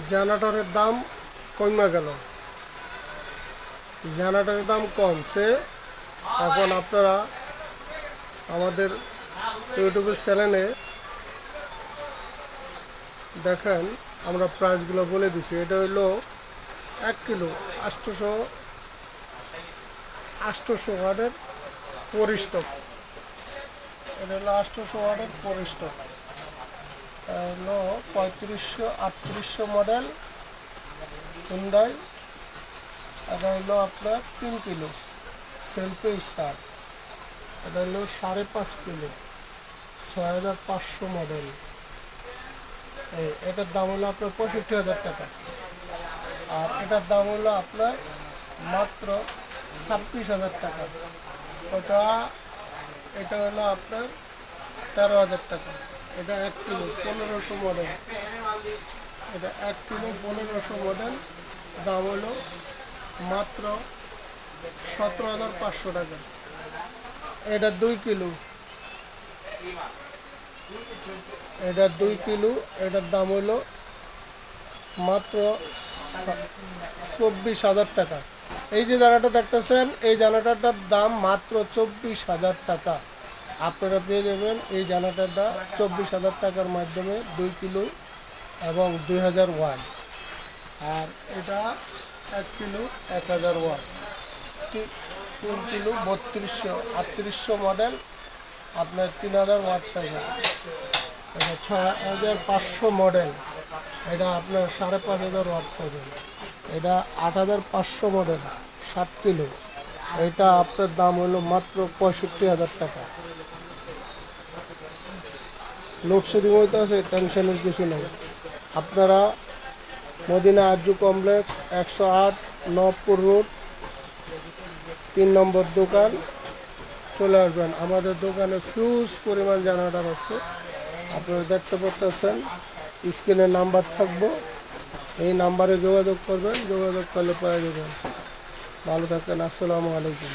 জেনারেটরের দাম কমে গেল, জেনারেটরের দাম কমছে। এখন আপনারা আমাদের ইউটিউবের চ্যানেলে দেখেন, আমরা প্রাইসগুলো বলে দিছি। এটা হইলো 1 কিলো 800 ওয়াটের পরিস্টক। এটা হলো 800 ওয়াটের পরিস্টক। হলো 3500-3800 মডেল হুন্ডাই। এটা হলো আপনার 3 কিলো সেলফি স্টার। এটা হলো 5.5 কিলো 6500 মডেল। এটার দাম হলো আপনার 65,000 টাকা। আর এটার দাম হলো আপনার মাত্র 26,000 টাকা। এটা হলো আপনার 13,000 টাকা। এটা 1 কিলো 1500 মডেল। এটা 1 কিলো 1500 মডেল, দাম হলো মাত্র 17,500 টাকা। এটা 2 কিলো, এটা 2 কিলো, এটার দাম হলো মাত্র 24,000 টাকা। এই যে জানাটা দেখতেছেন, এই জানাটার দাম মাত্র 24,000 টাকা। আপনারা পেয়ে যাবেন এই জানাটাটা 24,000 টাকার মাধ্যমে 2 কিলো এবং 2000 ওয়াট। আর এটা 1 কিলো 1000 ওয়াট। 3 কিলো 3200-3800 মডেল, আপনার 3000 ওয়াট টাকা। এটা 6500 মডেল, এটা আপনার 5500 ওয়াট পাবেন। এটা 8500 মডেল 7 কিলো, এটা আপনার দাম হলো মাত্র 65,000 টাকা। লোডশেডিং হইতে আছে, টেনশনের কিছু নেই। আপনারা মদিনা আরজু কমপ্লেক্স 108 নবপুর রোড 3 নম্বর দোকান চলে আসবেন। আমাদের দোকানে হিউজ পরিমাণ জেনারেটর আছে, আপনারা দেখতে পাচ্ছেন। স্ক্রিনে নাম্বার থাকবো, এই নাম্বারে যোগাযোগ করবেন, যোগাযোগ করলে পেয়ে যাবেন। ভালো থাকেন, আসসালামু আলাইকুম।